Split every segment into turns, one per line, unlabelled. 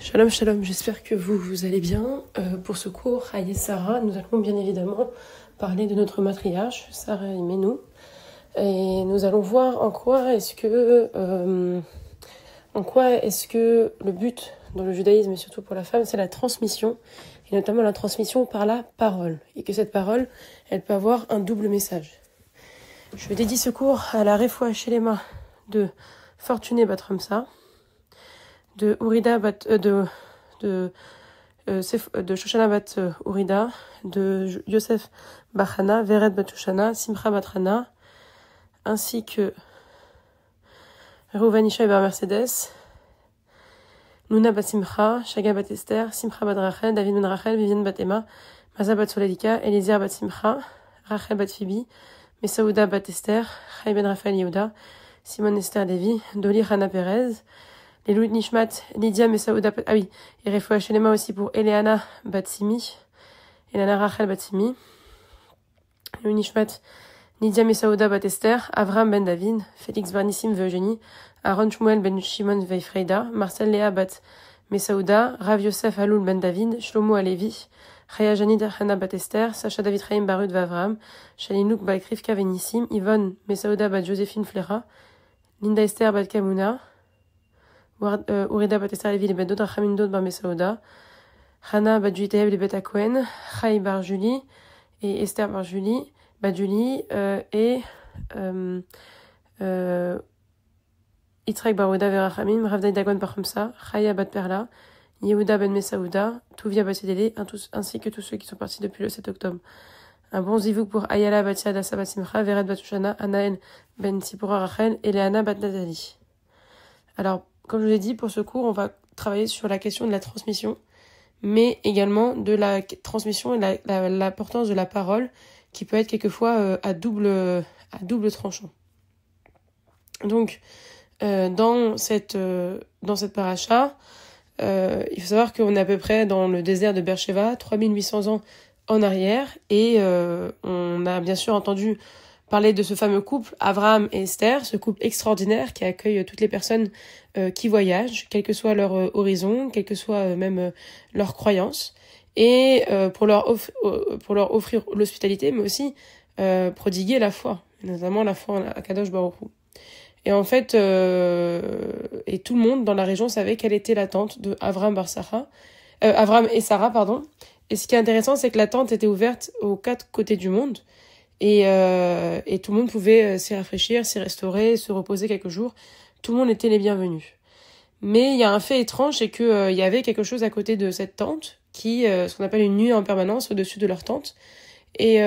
Shalom, shalom, j'espère que vous allez bien. Pour ce cours, Haye Sarah, nous allons bien évidemment parler de notre matriarche, Sarah Imenou. Et nous allons voir en quoi est-ce que le but dans le judaïsme, et surtout pour la femme, c'est la transmission, et notamment la transmission par la parole. Et que cette parole, elle peut avoir un double message. Je dédie ce cours à la Refoua Shelema de Fortuné Bat Ramsa, de Urida de Shoshana Bat Urida, de Yosef Bachana, Vered Bat Shoshana, Simcha Bat Hana, ainsi que Reuven Isha Bar Mercedes, Nuna Bat Simcha, Shaga Bat Esther, Simcha Bat Rachel, David Ben Rachel, Vivienne Bat Emma, Maza Bat Solalika, Eliezer Bat Simcha, Rachel Bat Phoebe, Mesaouda Bat Esther, Chai Ben Raphaël Yehuda, Simone Esther Devi, Doli Hana Perez, les Louis Nishmat, Lydia Mesaouda, et Refoua Shelema aussi pour Eleana Batsimi, Eleana Rachel Batsimi, Louis Nishmat, Lydia Mesaouda Batester, Avram Ben David, Félix Barnissim Eugénie, Aaron Shmuel Ben Shimon Veifreida, Marcel Léa Bat Mesaouda, Rav Yosef Haloul Ben David, Shlomo Alevi, Chaya Janid Hana Batester, Sacha David Chaim Barud Vavram, Shalinouk Bat Rivka Venissim, Yvonne Mesaouda Bat Joséphine Flera, Linda Esther Bat Kamuna, Urida Bat Esther Levi Lebedot, Rachamin Dod Bar Mesaouda, Hana Bat Juitev Lebet Akohen, Chai Bar Julie et Esther Bar Julie, Badjuli et Yitzhak Barouda Verachamim, Ravdai Dagon Parhamsa, Chaya Bat Perla, Yehuda Ben Mesaouda, Touvia Bat Yedele, ainsi que tous ceux qui sont partis depuis le 7 octobre. Un bon zivouk pour Ayala Bat Yada Sabat Simcha, Vered Bat Shoshana, Anaël Ben Sipora Rachel et Léana Bat Nathalie. Alors, comme je vous ai dit, pour ce cours, on va travailler sur la question de la transmission, mais également de la transmission et l'importance de la parole, qui peut être quelquefois à double tranchant. Donc, dans cette paracha, il faut savoir qu'on est à peu près dans le désert de Beersheba, 3800 ans en arrière, et on a bien sûr entendu parler de ce fameux couple, Abraham et Esther, ce couple extraordinaire qui accueille toutes les personnes qui voyagent, quel que soit leur horizon, quel que soit même leur croyance, et pour leur offrir l'hospitalité, mais aussi prodiguer la foi, notamment la foi à Kadosh Baruch Hu. Et en fait, et tout le monde dans la région savait quelle était la tente de Abraham et Sarah, pardon. Et ce qui est intéressant, c'est que la tente était ouverte aux 4 côtés du monde, et tout le monde pouvait s'y rafraîchir, s'y restaurer, se reposer quelques jours. Tout le monde était les bienvenus. Mais il y a un fait étrange, c'est que il y avait quelque chose à côté de cette tente, ce qu'on appelle une nuée en permanence au-dessus de leur tente. Et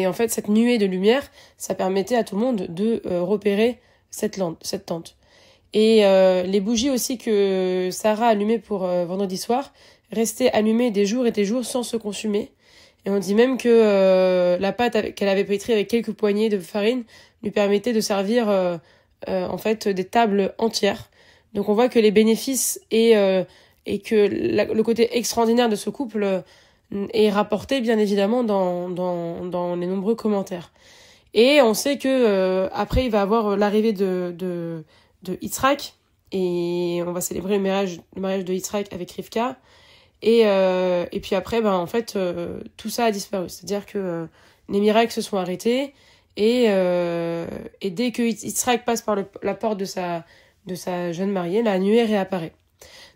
en fait, cette nuée de lumière, ça permettait à tout le monde de repérer cette tente. Et les bougies aussi que Sarah allumait pour vendredi soir restaient allumées des jours et des jours sans se consumer. Et on dit même que la pâte qu'elle avait pétrie avec quelques poignées de farine lui permettait de servir en fait des tables entières. Donc on voit que les bénéfices et que le côté extraordinaire de ce couple est rapporté bien évidemment dans les nombreux commentaires. Et on sait que après il va avoir l'arrivée de Yitzhak, et on va célébrer le mariage de Yitzhak avec Rivka. Et puis après, en fait, tout ça a disparu. C'est-à-dire que les miracles se sont arrêtés, et dès que Yitzhak passe par la porte de sa jeune mariée, la nuée réapparaît.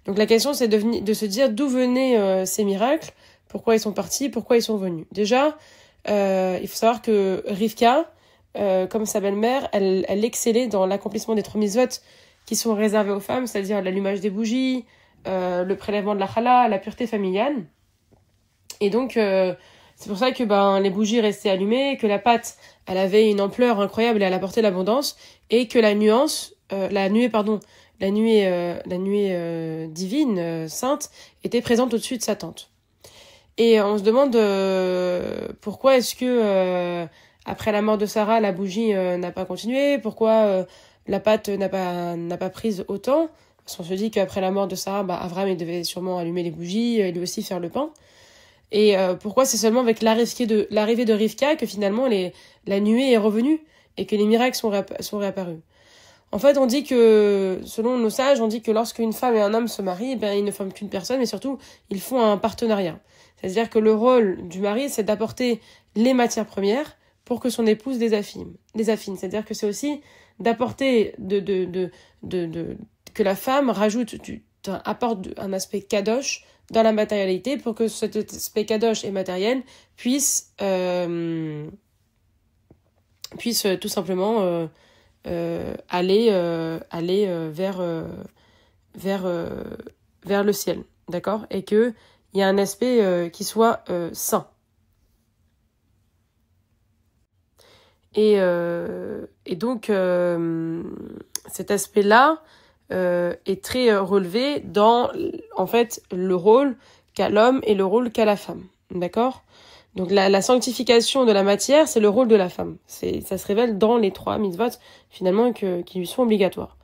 Donc la question, c'est de se dire d'où venaient ces miracles, pourquoi ils sont partis, pourquoi ils sont venus. Déjà, il faut savoir que Rivka, comme sa belle-mère, elle excellait dans l'accomplissement des 3 mitzvot qui sont réservées aux femmes, c'est-à-dire l'allumage des bougies, le prélèvement de la challah, la pureté familiale. Et donc, c'est pour ça que les bougies restaient allumées, que la pâte, elle avait une ampleur incroyable et elle apportait l'abondance, et que la nuée divine, sainte, était présente au-dessus de sa tente. Et on se demande pourquoi est-ce que après la mort de Sarah, la bougie n'a pas continué, pourquoi la pâte n'a pas prise autant. Parce qu'on se dit qu'après la mort de Sarah, Abraham il devait sûrement allumer les bougies, et lui aussi faire le pain. Et pourquoi c'est seulement avec l'arrivée de Rivka que finalement la nuée est revenue et que les miracles sont réapparus. En fait, on dit que, selon nos sages, on dit que lorsqu'une femme et un homme se marient, ils ne forment qu'une personne, mais surtout, ils font un partenariat. C'est-à-dire que le rôle du mari, c'est d'apporter les matières premières pour que son épouse les affine. C'est-à-dire que c'est aussi d'apporter que la femme apporte un aspect kadosh dans la matérialité pour que cet aspect kadosh et matériel puisse tout simplement aller vers le ciel, d'accord, et que il y a un aspect qui soit sain. Et donc cet aspect-là est très relevé dans en fait le rôle qu'a l'homme et le rôle qu'a la femme, d'accord. Donc la sanctification de la matière, c'est le rôle de la femme. Ça se révèle dans les 3 mitzvot, finalement, qui lui sont obligatoires.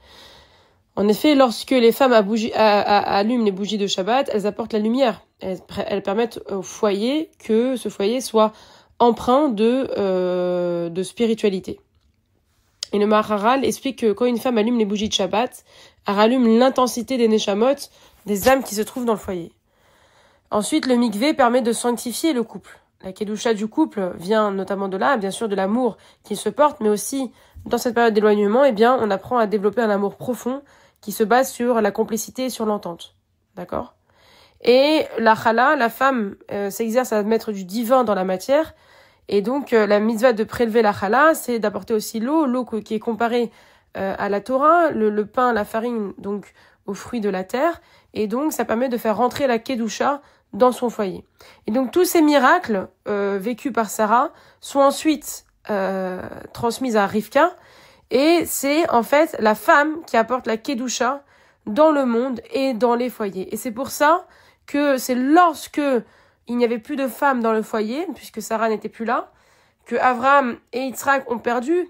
En effet, lorsque les femmes allument les bougies de Shabbat, elles apportent la lumière. Elles permettent au foyer que ce foyer soit empreint de spiritualité. Et le Maharal explique que quand une femme allume les bougies de Shabbat, elle rallume l'intensité des neshamot, des âmes qui se trouvent dans le foyer. Ensuite, le mikvé permet de sanctifier le couple. La kedusha du couple vient notamment de là, bien sûr de l'amour qui se porte, mais aussi dans cette période d'éloignement, on apprend à développer un amour profond qui se base sur la complicité et sur l'entente. D'accord ? Et la chala, la femme s'exerce à mettre du divin dans la matière, et donc la mitzvah de prélever la chala, c'est d'apporter aussi l'eau qui est comparée à la Torah, le pain, la farine, donc aux fruits de la terre, et donc ça permet de faire rentrer la kedusha dans son foyer. Et donc tous ces miracles vécus par Sarah sont ensuite transmis à Rivka, et c'est en fait la femme qui apporte la kedusha dans le monde et dans les foyers. Et c'est pour ça que c'est lorsque il n'y avait plus de femmes dans le foyer, puisque Sarah n'était plus là, que Abraham et Yitzhak ont perdu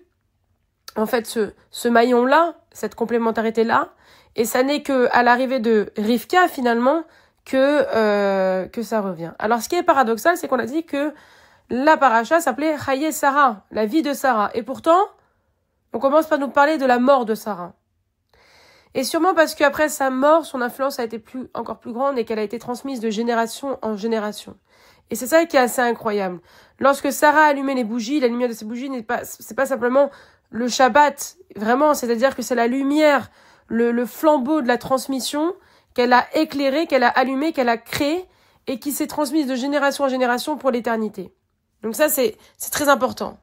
en fait ce maillon-là, cette complémentarité-là, et ça n'est que à l'arrivée de Rivka finalement que ça revient. Alors ce qui est paradoxal, c'est qu'on a dit que la paracha s'appelait Chaye Sarah, la vie de Sarah, et pourtant on commence par nous parler de la mort de Sarah. Et sûrement parce qu'après sa mort, son influence a été encore plus grande et qu'elle a été transmise de génération en génération. Et c'est ça qui est assez incroyable. Lorsque Sarah allumait les bougies, la lumière de ces bougies c'est pas simplement le Shabbat, vraiment, c'est-à-dire que c'est la lumière, le flambeau de la transmission qu'elle a éclairé, qu'elle a allumé, qu'elle a créé et qui s'est transmise de génération en génération pour l'éternité. Donc ça, c'est très important.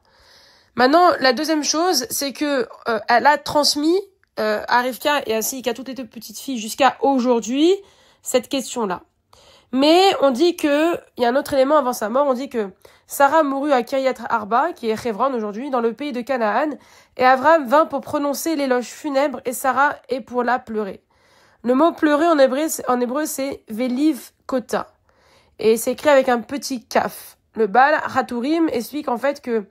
Maintenant, la deuxième chose, c'est que elle a transmis à Rivka et ainsi qu'à toutes les deux petites filles jusqu'à aujourd'hui cette question-là. Mais on dit que il y a un autre élément avant sa mort. On dit que Sarah mourut à Kiryat Arba, qui est Hebron aujourd'hui, dans le pays de Canaan, et Abraham vint pour prononcer l'éloge funèbre et Sarah est pour la pleurer. Le mot pleurer en hébreu c'est veliv kota et c'est écrit avec un petit kaf. Le Baal Hatourim explique en fait que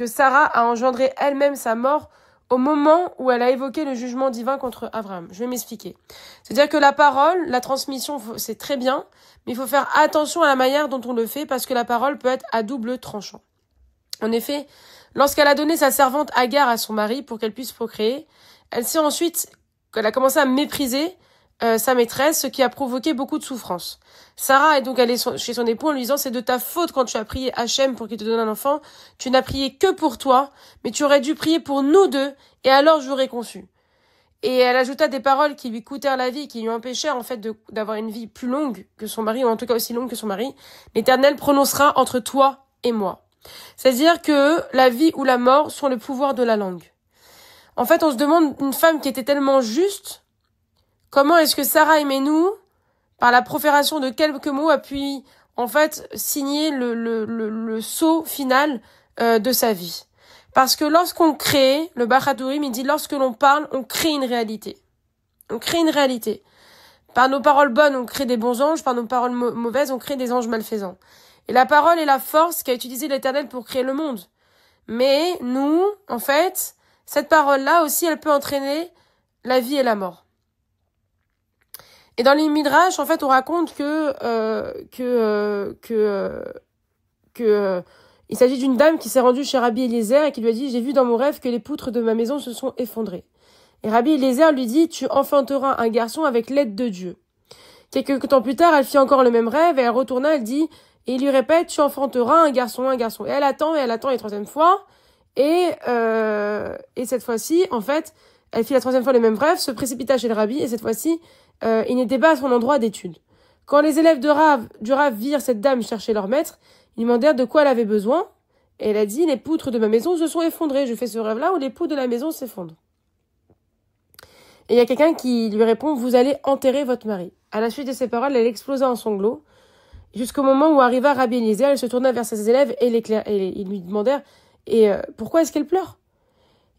Sarah a engendré elle-même sa mort au moment où elle a évoqué le jugement divin contre Abraham. Je vais m'expliquer. C'est-à-dire que la parole, la transmission, c'est très bien, mais il faut faire attention à la manière dont on le fait parce que la parole peut être à double tranchant. En effet, lorsqu'elle a donné sa servante Agar à son mari pour qu'elle puisse procréer, elle sait ensuite qu'elle a commencé à mépriser sa maîtresse, ce qui a provoqué beaucoup de souffrance. Sarah est donc allée chez son époux en lui disant « C'est de ta faute quand tu as prié Hachem pour qu'il te donne un enfant. Tu n'as prié que pour toi, mais tu aurais dû prier pour nous deux, et alors j'aurais conçu. » Et elle ajouta des paroles qui lui coûtèrent la vie, qui lui empêchèrent en fait d'avoir une vie plus longue que son mari, ou en tout cas aussi longue que son mari. « L'Éternel prononcera entre toi et moi. » C'est-à-dire que la vie ou la mort sont le pouvoir de la langue. En fait, on se demande, une femme qui était tellement juste, comment est-ce que Sarah Imenou, par la profération de quelques mots, a pu, en fait, signer le sceau final de sa vie. Parce que lorsqu'on crée, le Bachatourim, il dit, lorsque l'on parle, on crée une réalité. On crée une réalité. Par nos paroles bonnes, on crée des bons anges. Par nos paroles mauvaises, on crée des anges malfaisants. Et la parole est la force qu'a utilisé l'Éternel pour créer le monde. Mais nous, en fait, cette parole-là aussi, elle peut entraîner la vie et la mort. Et dans les Midrash, en fait, on raconte que Il s'agit d'une dame qui s'est rendue chez Rabbi Eliezer et qui lui a dit « J'ai vu dans mon rêve que les poutres de ma maison se sont effondrées. » Et Rabbi Eliezer lui dit « Tu enfanteras un garçon avec l'aide de Dieu. » Quelques temps plus tard, elle fit encore le même rêve et elle retourna, elle dit, et il lui répète, tu enfanteras un garçon, un garçon. Et elle attend, la troisième fois. Et cette fois-ci, en fait, elle fit la troisième fois le même rêve, se précipita chez le rabbi, et cette fois-ci, il n'était pas à son endroit d'étude. Quand les élèves du Rav virent cette dame chercher leur maître, ils demandèrent de quoi elle avait besoin. Et elle a dit, les poutres de ma maison se sont effondrées. Je fais ce rêve-là où les poutres de la maison s'effondrent. Et il y a quelqu'un qui lui répond, vous allez enterrer votre mari. À la suite de ces paroles, elle explosa en sanglots, jusqu'au moment où arriva Rabbi Eliezer. Elle se tourna vers ses élèves et ils lui demandèrent pourquoi est-ce qu'elle pleure.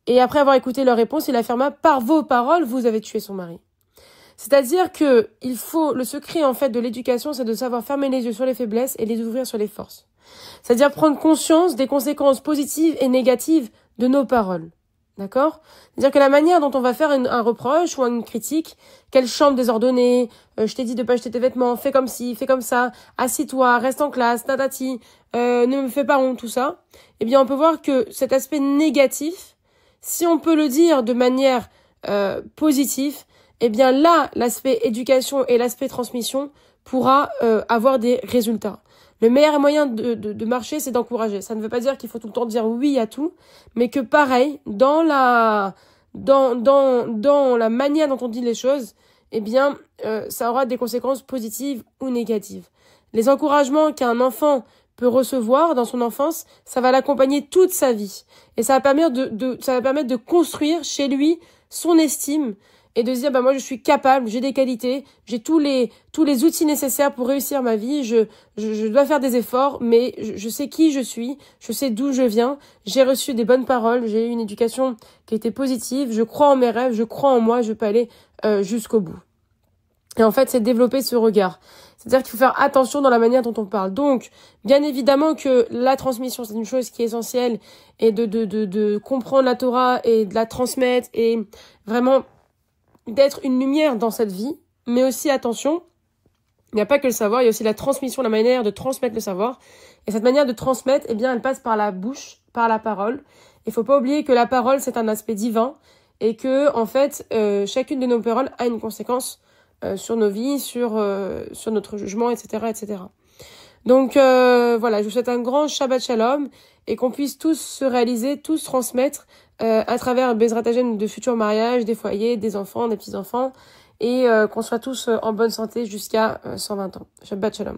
Et après avoir écouté leur réponse, il affirma, par vos paroles, vous avez tué son mari. C'est-à-dire que le secret en fait de l'éducation, c'est de savoir fermer les yeux sur les faiblesses et les ouvrir sur les forces. C'est-à-dire prendre conscience des conséquences positives et négatives de nos paroles. D'accord? C'est-à-dire que la manière dont on va faire un reproche ou une critique, quelle chambre désordonnée, je t'ai dit de pas jeter tes vêtements, fais comme ci, fais comme ça, assis-toi, reste en classe, tatati, ne me fais pas honte, tout ça. Eh bien, on peut voir que cet aspect négatif, si on peut le dire de manière positive, eh bien là, l'aspect éducation et l'aspect transmission pourra avoir des résultats. Le meilleur moyen de marcher, c'est d'encourager. Ça ne veut pas dire qu'il faut tout le temps dire oui à tout, mais que pareil, dans la manière dont on dit les choses, eh bien, ça aura des conséquences positives ou négatives. Les encouragements qu'un enfant peut recevoir dans son enfance, ça va l'accompagner toute sa vie. Et ça va permettre de construire chez lui son estime, et de se dire, moi, je suis capable, j'ai des qualités, j'ai tous les outils nécessaires pour réussir ma vie, je dois faire des efforts, mais je sais qui je suis, je sais d'où je viens, j'ai reçu des bonnes paroles, j'ai eu une éducation qui était positive, je crois en mes rêves, je crois en moi, je peux aller jusqu'au bout. Et en fait, c'est développer ce regard. C'est-à-dire qu'il faut faire attention dans la manière dont on parle. Donc, bien évidemment que la transmission, c'est une chose qui est essentielle, et de comprendre la Torah et de la transmettre, et vraiment d'être une lumière dans cette vie, mais aussi, attention, il n'y a pas que le savoir, il y a aussi la transmission, la manière de transmettre le savoir. Et cette manière de transmettre, eh bien, elle passe par la bouche, par la parole. Il faut pas oublier que la parole, c'est un aspect divin, et que, en fait, chacune de nos paroles a une conséquence sur nos vies, sur notre jugement, etc., etc. Donc, voilà, je vous souhaite un grand Shabbat Shalom, et qu'on puisse tous se réaliser, tous transmettre, à travers Bezrat Hashem de futurs mariages, des foyers, des enfants, des petits-enfants, et qu'on soit tous en bonne santé jusqu'à 120 ans. Shabbat Shalom.